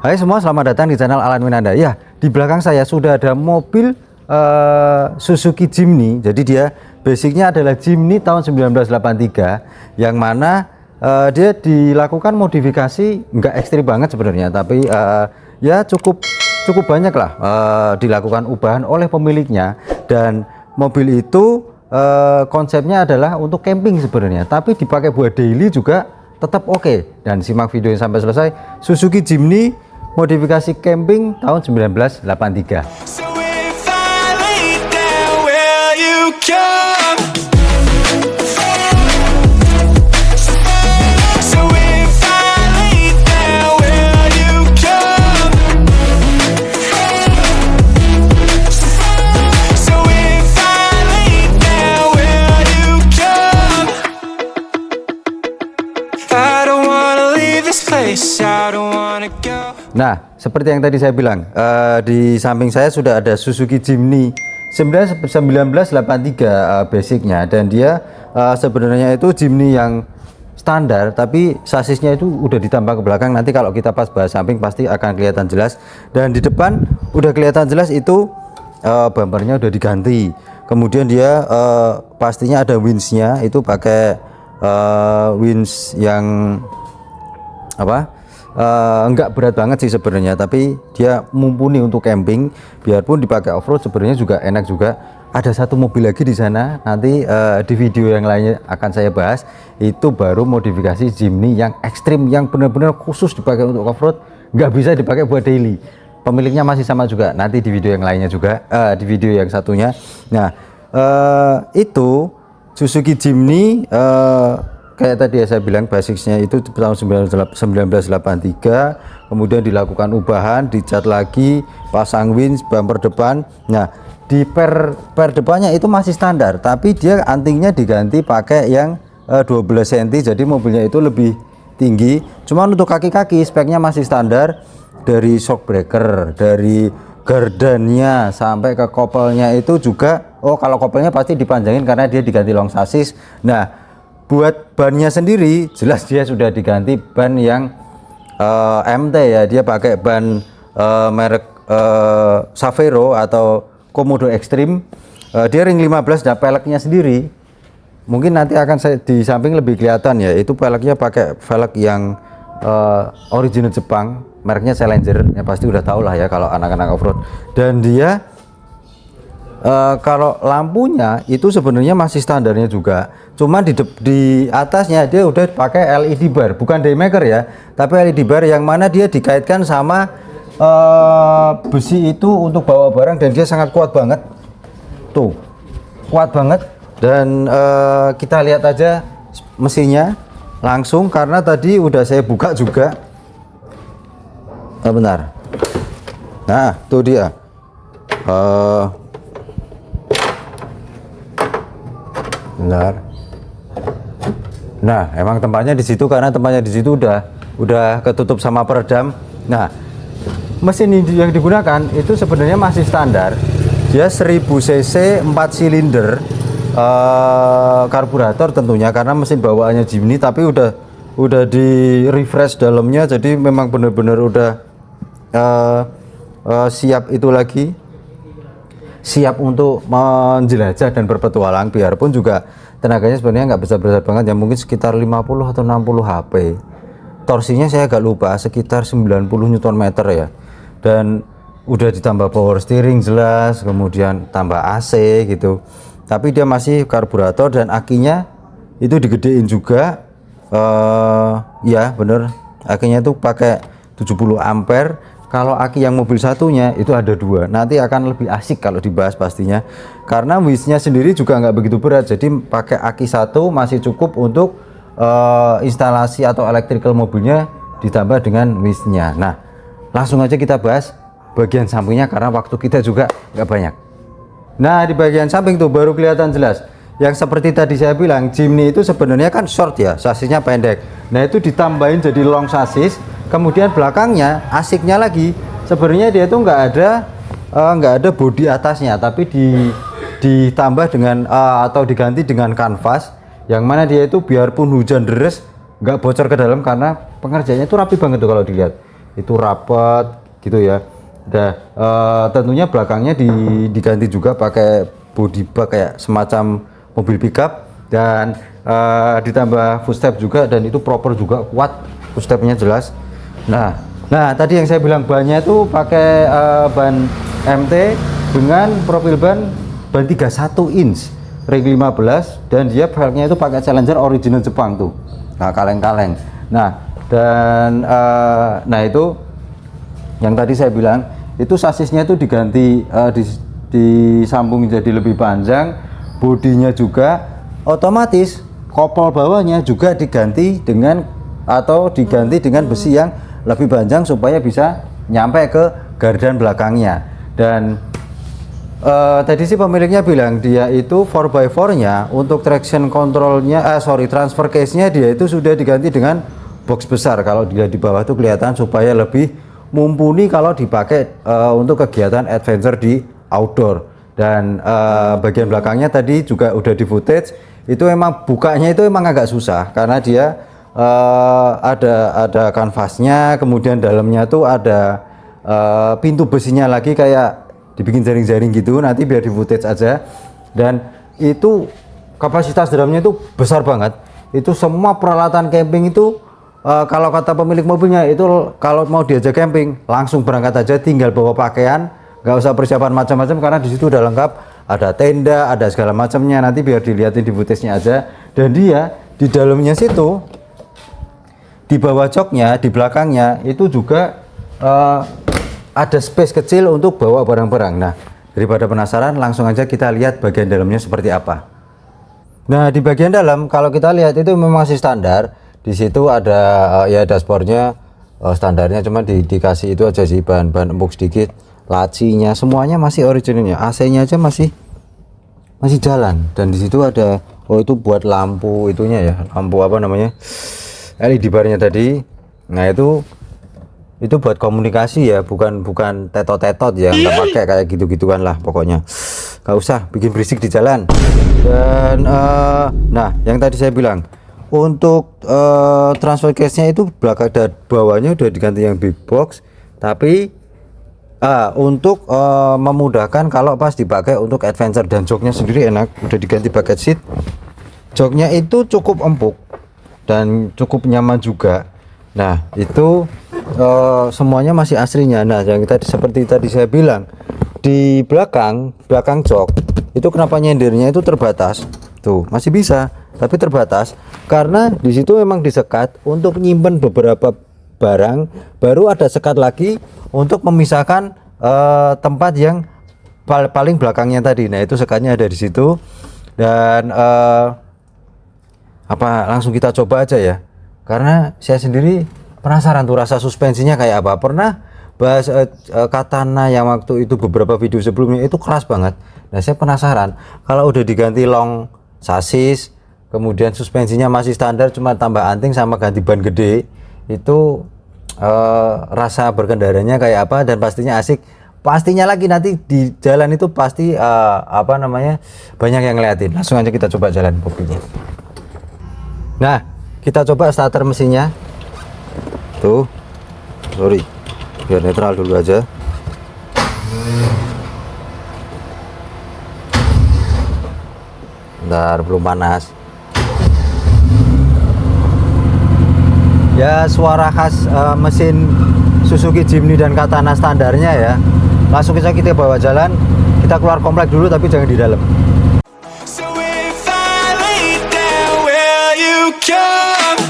Hai semua, selamat datang di channel Alan Winanda. Ya, di belakang saya sudah ada mobil Suzuki Jimny. Jadi dia basicnya adalah Jimny tahun 1983, yang mana dia dilakukan modifikasi nggak ekstrim banget sebenarnya, tapi ya cukup banyak lah dilakukan ubahan oleh pemiliknya. Dan mobil itu konsepnya adalah untuk camping sebenarnya, tapi dipakai buat daily juga tetap oke. Dan simak video yang sampai selesai. Suzuki Jimny modifikasi camping tahun 1983. So if I lay down, will you come? So if I lay down, will you come? So if I lay down, will you come? I don't wanna leave this place, I don't wanna go. Nah, seperti yang tadi saya bilang, di samping saya sudah ada Suzuki Jimny 1983 basicnya, dan dia sebenarnya itu Jimny yang standar, tapi sasisnya itu udah ditambah ke belakang. Nanti kalau kita pas bahas samping pasti akan kelihatan jelas. Dan di depan udah kelihatan jelas itu bumpernya udah diganti. Kemudian dia pastinya ada winch-nya, itu pakai winch yang apa? Enggak berat banget sih sebenarnya, tapi dia mumpuni untuk camping. Biarpun dipakai off-road sebenarnya juga enak juga. Ada satu mobil lagi di sana, nanti di video yang lainnya akan saya bahas. Itu baru modifikasi Jimny yang ekstrim, yang benar-benar khusus dipakai untuk off-road, nggak bisa dipakai buat daily. Pemiliknya masih sama juga, nanti di video yang lainnya juga, di video yang satunya. Nah, itu Suzuki Jimny kayak tadi ya saya bilang, basicnya itu tahun 1983, kemudian dilakukan ubahan, dicat lagi, pasang winch, bumper depan. Nah, di per depannya itu masih standar, tapi dia antingnya diganti pakai yang 12 cm, jadi mobilnya itu lebih tinggi. Cuman untuk kaki-kaki speknya masih standar, dari shock breaker, dari gardannya sampai ke kopelnya itu juga. Oh, kalau kopelnya pasti dipanjangin karena dia diganti long chassis. Nah, buat bannya sendiri jelas dia sudah diganti ban yang MT ya, dia pakai ban merek Savero atau Komodo Extreme. Dia ring 15, dan peleknya sendiri mungkin nanti akan saya di samping lebih kelihatan ya, itu peleknya pakai velg yang original Jepang, mereknya Challenger, ya pasti udah tau lah ya kalau anak-anak off-road. Dan dia kalau lampunya itu sebenarnya masih standarnya juga, cuma di atasnya dia udah pakai LED bar, bukan daymaker ya, tapi LED bar yang mana dia dikaitkan sama besi itu untuk bawa barang, dan dia sangat kuat banget tuh, kuat banget. Dan kita lihat aja mesinnya langsung, karena tadi udah saya buka juga. Benar, nah tuh dia. Benar. Nah, emang tempatnya di situ karena tempatnya di situ udah ketutup sama peredam. Nah, mesin yang digunakan itu sebenarnya masih standar. Dia 1000 cc 4 silinder, karburator tentunya karena mesin bawaannya Jimny, tapi udah di refresh dalamnya, jadi memang benar-benar udah siap itu lagi. Siap untuk menjelajah dan berpetualang, biarpun juga tenaganya sebenarnya nggak besar-besar banget ya, mungkin sekitar 50 atau 60 HP. Torsinya saya agak lupa, sekitar 90 Nm ya. Dan udah ditambah power steering jelas, kemudian tambah AC gitu. Tapi dia masih karburator, dan akinya itu digedein juga. Ya bener, akinya itu pakai 70 ampere. Kalau aki yang mobil satunya itu ada 2, nanti akan lebih asik kalau dibahas pastinya, karena winch-nya sendiri juga nggak begitu berat, jadi pakai aki 1 masih cukup untuk instalasi atau electrical mobilnya, ditambah dengan winch-nya. Nah, langsung aja kita bahas bagian sampingnya karena waktu kita juga nggak banyak. Nah, di bagian samping tuh baru kelihatan jelas. Yang seperti tadi saya bilang, Jimny itu sebenarnya kan short ya, sasisnya pendek. Nah, itu ditambahin jadi long chassis. Kemudian belakangnya asiknya lagi, sebenarnya dia itu nggak ada bodi atasnya, tapi ditambah dengan atau diganti dengan kanvas, yang mana dia itu biarpun hujan deres nggak bocor ke dalam, karena pengerjaannya itu rapi banget tuh kalau dilihat. itu rapat gitu ya. Nah, tentunya belakangnya diganti juga pakai body bag kayak semacam mobil pickup dan ditambah footstep juga, dan itu proper juga, kuat footstepnya jelas. Nah tadi yang saya bilang bannya itu pakai ban MT dengan profil ban 31 inch ring 15, dan dia velgnya itu pakai Challenger original Jepang tuh, nah kaleng-kaleng. Nah dan itu yang tadi saya bilang itu sasisnya itu diganti, disambung jadi lebih panjang, bodinya juga otomatis kopel bawahnya juga diganti dengan besi yang lebih panjang supaya bisa nyampe ke gardan belakangnya. Dan tadi sih pemiliknya bilang dia itu 4x4 nya untuk traction controlnya, transfer case nya dia itu sudah diganti dengan box besar. Kalau dia di bawah tuh kelihatan supaya lebih mumpuni kalau dipakai untuk kegiatan adventure di outdoor. Dan bagian belakangnya tadi juga udah di footage, itu emang bukanya itu emang agak susah karena dia ada kanvasnya, kemudian dalamnya tuh ada pintu besinya lagi kayak dibikin jaring-jaring gitu, nanti biar di footage aja. Dan itu kapasitas drumnya itu besar banget, itu semua peralatan camping itu kalau kata pemilik mobilnya itu kalau mau diajak camping langsung berangkat aja, tinggal bawa pakaian, nggak usah persiapan macam-macam karena di situ udah lengkap, ada tenda, ada segala macamnya, nanti biar dilihatin di footage-nya aja. Dan dia di dalamnya situ, di bawah joknya, di belakangnya itu juga ada space kecil untuk bawa barang-barang. Nah, daripada penasaran, langsung aja kita lihat bagian dalamnya seperti apa. Nah, di bagian dalam kalau kita lihat itu memang masih standar. Di situ ada ya dashboardnya standarnya, cuma dikasih itu aja sih, bahan-bahan empuk sedikit. Lacinya semuanya masih originalnya, AC-nya aja masih jalan. Dan di situ ada itu buat lampu itunya ya, lampu apa namanya, LED barnya tadi. Nah itu buat komunikasi ya, bukan tetot-tetot ya, nggak pakai kayak gitu-gituan lah pokoknya, nggak usah bikin berisik di jalan. Dan nah yang tadi saya bilang untuk transfer case-nya itu belakang dan bawahnya udah diganti yang big box, tapi untuk memudahkan kalau pas dipakai untuk adventure. Dan joknya sendiri enak, udah diganti bucket seat, joknya itu cukup empuk dan cukup nyaman juga. Nah itu semuanya masih aslinya. Nah yang seperti tadi saya bilang, di belakang jok itu kenapa nyendirnya itu terbatas tuh, masih bisa tapi terbatas karena di situ memang disekat untuk nyimpen beberapa barang, baru ada sekat lagi untuk memisahkan tempat yang paling belakangnya tadi. Nah itu sekatnya ada di situ. Dan langsung kita coba aja ya, karena saya sendiri penasaran tuh rasa suspensinya kayak apa. Pernah bahas Katana yang waktu itu beberapa video sebelumnya itu keras banget. Nah saya penasaran kalau udah diganti long sasis, kemudian suspensinya masih standar cuma tambah anting sama ganti ban gede, itu rasa berkendaranya kayak apa. Dan pastinya asik, pastinya lagi nanti di jalan itu pasti banyak yang ngeliatin. Langsung aja kita coba jalan mobilnya. Nah kita coba starter mesinnya tuh, sorry biar netral dulu aja. Bentar, belum panas ya. Suara khas mesin Suzuki Jimny dan Katana standarnya ya. Langsung saja kita bawa jalan, kita keluar komplek dulu tapi jangan di dalam. So if I lay down, will you come?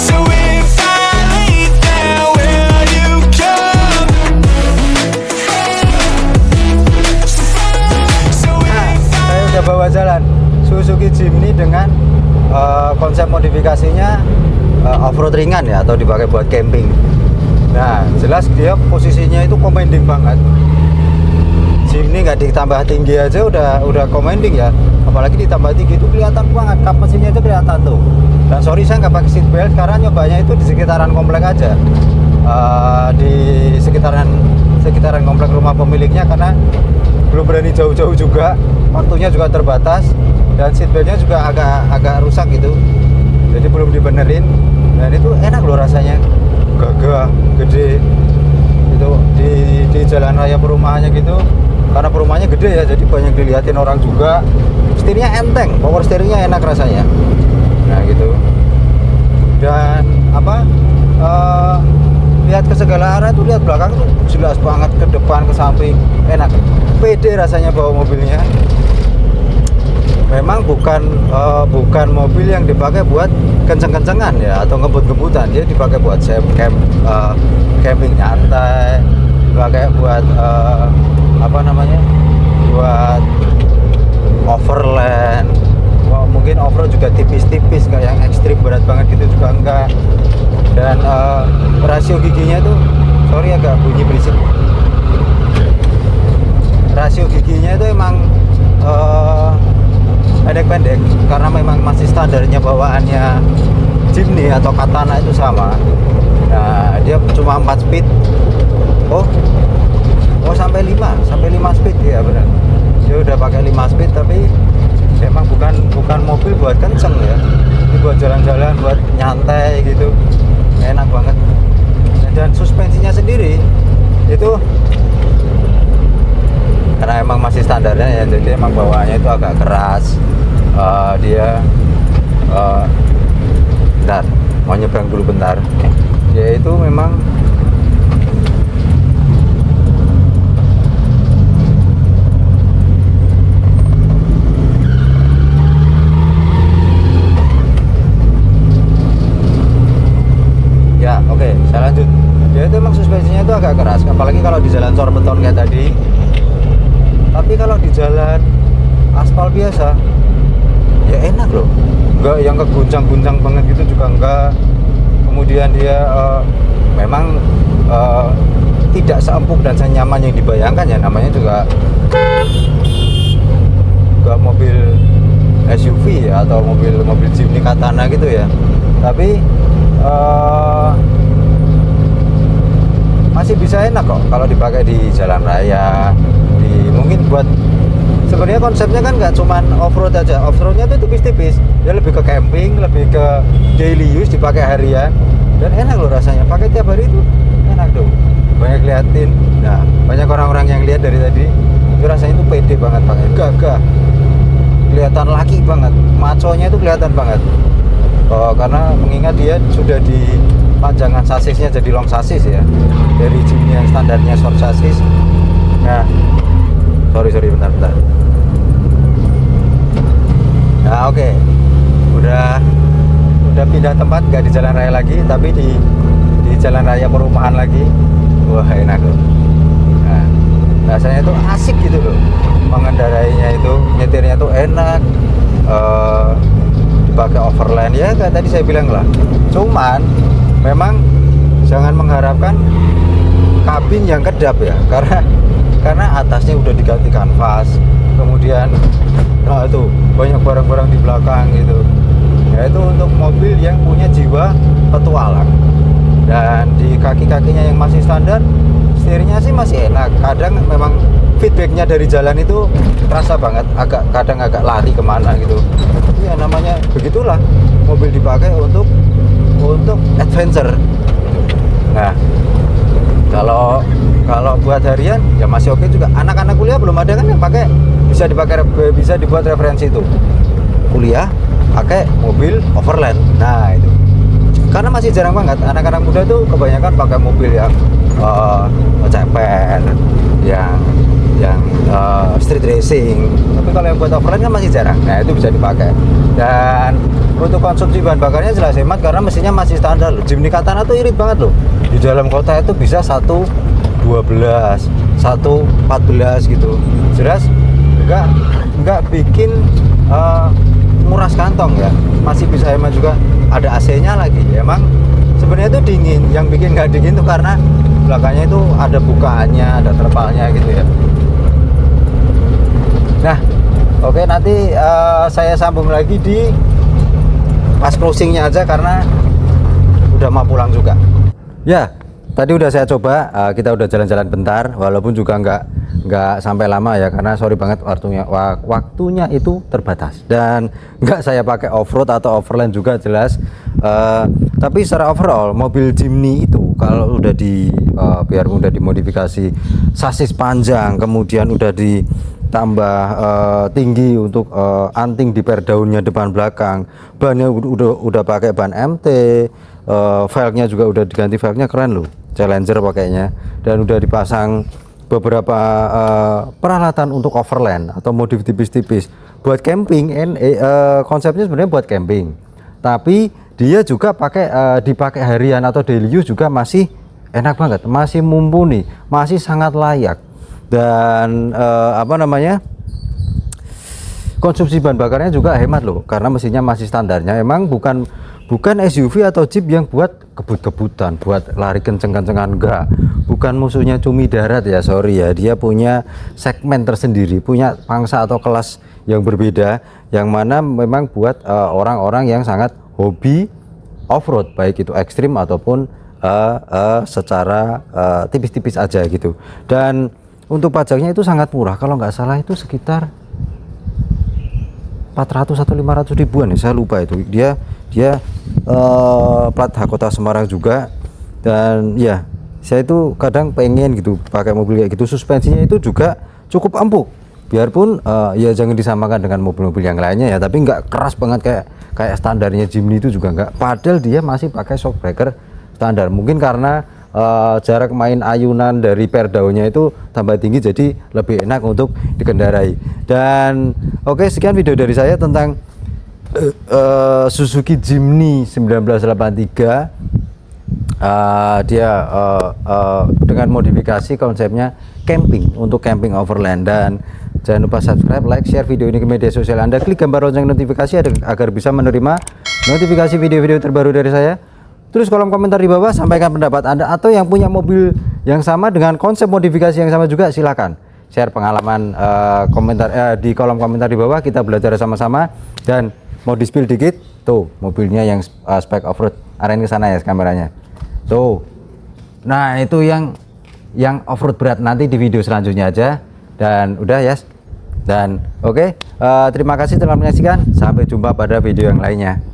So if I lay down, will you come? So if Saya udah bawa jalan Suzuki Jimny dengan konsep modifikasinya off-road ringan ya, atau dipakai buat camping. Nah jelas dia posisinya itu commanding banget. Jimny nggak ditambah tinggi aja udah commanding ya, apalagi ditambah tinggi itu kelihatan banget, kap mesinnya aja kelihatan tuh. Dan sorry saya nggak pakai seat belt karena nyobanya itu di sekitaran komplek aja, di sekitaran komplek rumah pemiliknya, karena belum berani jauh-jauh juga, waktunya juga terbatas dan seat beltnya juga agak rusak gitu. jadi belum dibenerin, dan itu enak loh rasanya, gagah, gede itu di jalan raya perumahannya gitu, karena perumahannya gede ya, jadi banyak dilihatin orang juga. Setirnya enteng, power steeringnya enak rasanya, nah gitu. Dan apa, lihat ke segala arah tuh, lihat belakang tuh jelas banget, ke depan, ke samping, enak, pede rasanya bawa mobilnya. Memang bukan mobil yang dipakai buat kenceng-kencengan ya, atau ngebut-ngebutan. Dia dipakai buat camping nyantai, dipakai buat buat overland. Mungkin off-road juga tipis-tipis, nggak yang ekstrim berat banget gitu juga enggak. Dan rasio giginya tuh, sorry agak bunyi berisik, rasio giginya itu emang pendek-pendek, karena memang masih standarnya bawaannya Jimny atau Katana itu sama. Nah, dia cuma 4 speed. Oh sampai 5 speed ya, benar. Dia udah pakai 5 speed, tapi emang bukan mobil buat kenceng ya. Ini buat jalan-jalan, buat nyantai gitu. Enak banget. Dan suspensinya sendiri itu karena emang masih standarnya ya, jadi emang bawaannya itu agak keras. Dia bentar, mau nyebrang dulu bentar. Dia itu memang ya, oke, saya lanjut. Dia itu emang suspensinya itu agak keras, apalagi kalau di jalan cor beton kayak tadi. Tapi kalau di jalan aspal biasa ya enak loh, enggak yang keguncang-guncang banget gitu juga enggak. Kemudian dia memang tidak seempuk dan senyaman yang dibayangkan ya, namanya juga mobil SUV ya, atau mobil Jimny Katana gitu ya. Tapi masih bisa enak kok kalau dipakai di jalan raya. Mungkin buat, sebenarnya konsepnya kan nggak cuman off-road aja, off-roadnya tuh tipis-tipis, dia lebih ke camping, lebih ke daily use, dipakai harian, dan enak loh rasanya, pakai tiap hari itu enak dong. Banyak liatin, nah banyak orang-orang yang lihat dari tadi, itu rasanya itu pede banget, pakai gagah, kelihatan laki banget, maconya itu kelihatan banget. Karena mengingat dia sudah di panjangan sasisnya jadi long sasis ya, dari Jimny yang standarnya short sasis. Nah, sorry bentar. Nah, oke. Udah pindah tempat, nggak di jalan raya lagi, tapi di jalan raya perumahan lagi. Wah, enak loh. Nah, rasanya tuh asik gitu loh, mengendarainya itu, nyetirnya tuh enak. Dipakai overland ya, kayak tadi saya bilang lah. Cuman memang jangan mengharapkan kabin yang kedap ya, karena atasnya udah diganti kanvas, kemudian itu banyak barang-barang di belakang gitu. Ya itu untuk mobil yang punya jiwa petualang. Dan di kaki-kakinya yang masih standar, setirnya sih masih enak. Kadang memang feedbacknya dari jalan itu terasa banget, kadang agak lari kemana gitu. Ya namanya begitulah, mobil dipakai untuk adventure. Nah, kalau buat harian ya masih oke juga. Anak-anak kuliah belum ada kan yang pakai, bisa dibuat referensi itu. Kuliah pakai mobil overland. Nah, itu. Karena masih jarang banget anak-anak muda tuh kebanyakan pakai mobil yang ceper, yang street racing. Tapi kalau yang buat overland kan masih jarang. Nah, itu bisa dipakai. Dan untuk konsumsi bahan bakarnya jelas hemat karena mesinnya masih standar loh. Jimny Katana tuh irit banget loh. Di dalam kota itu bisa 112, 114 gitu. Jelas enggak bikin nguras kantong ya. Masih bisa hemat juga. Ada AC-nya lagi. Emang sebenarnya itu dingin. Yang bikin nggak dingin tuh karena belakangnya itu ada bukaannya, ada terpalnya gitu ya. Nah, oke, nanti saya sambung lagi di pas closingnya aja karena udah mau pulang juga. Ya, tadi udah saya coba, kita udah jalan-jalan bentar, walaupun juga nggak sampai lama ya, karena sorry banget waktunya itu terbatas, dan nggak saya pakai off-road atau overland juga jelas. Tapi secara overall mobil Jimny itu kalau udah biar udah dimodifikasi sasis panjang, kemudian udah ditambah tinggi untuk anting di per daunnya depan belakang, bannya udah pakai ban MT, velgnya juga udah diganti, velgnya keren loh, Challenger pakainya, dan udah dipasang beberapa peralatan untuk overland atau modif tipis-tipis buat camping. Konsepnya sebenarnya buat camping, tapi dia juga dipakai harian atau daily use juga masih enak banget, masih mumpuni, masih sangat layak. Dan konsumsi bahan bakarnya juga hemat loh, karena mesinnya masih standarnya. Emang bukan SUV atau Jeep yang buat kebut-kebutan, buat lari kenceng-kencengan, enggak. Bukan musuhnya cumi darat ya, sorry ya. Dia punya segmen tersendiri, punya pangsa atau kelas yang berbeda, yang mana memang buat orang-orang yang sangat hobi off-road, baik itu ekstrim ataupun secara tipis-tipis aja gitu. Dan untuk pajaknya itu sangat murah, kalau nggak salah itu sekitar 400 atau 500 ribuan ya, saya lupa itu. Dia plat Kota Semarang juga. Dan ya, saya itu kadang pengen gitu pakai mobil kayak gitu. Suspensinya itu juga cukup empuk, biarpun ya jangan disamakan dengan mobil-mobil yang lainnya ya, tapi nggak keras banget kayak standarnya Jimny itu juga nggak. Padahal dia masih pakai shock breaker standar, mungkin karena jarak main ayunan dari per daunnya itu tambah tinggi, jadi lebih enak untuk dikendarai. Dan oke, sekian video dari saya tentang Suzuki Jimny 1983. Dia dengan modifikasi konsepnya camping, untuk camping overland. Dan jangan lupa subscribe, like, share video ini ke media sosial Anda, klik gambar lonceng notifikasi agar bisa menerima notifikasi video-video terbaru dari saya. Tulis kolom komentar di bawah, sampaikan pendapat Anda, atau yang punya mobil yang sama dengan konsep modifikasi yang sama juga silakan share pengalaman di kolom komentar di bawah. Kita belajar sama-sama. Dan mau di spill dikit, tuh mobilnya yang spek off-road, arahin ke sana ya kameranya. Tuh. Nah, itu yang off-road berat, nanti di video selanjutnya aja. Dan udah ya. Dan oke, terima kasih telah menyaksikan. Sampai jumpa pada video yang lainnya.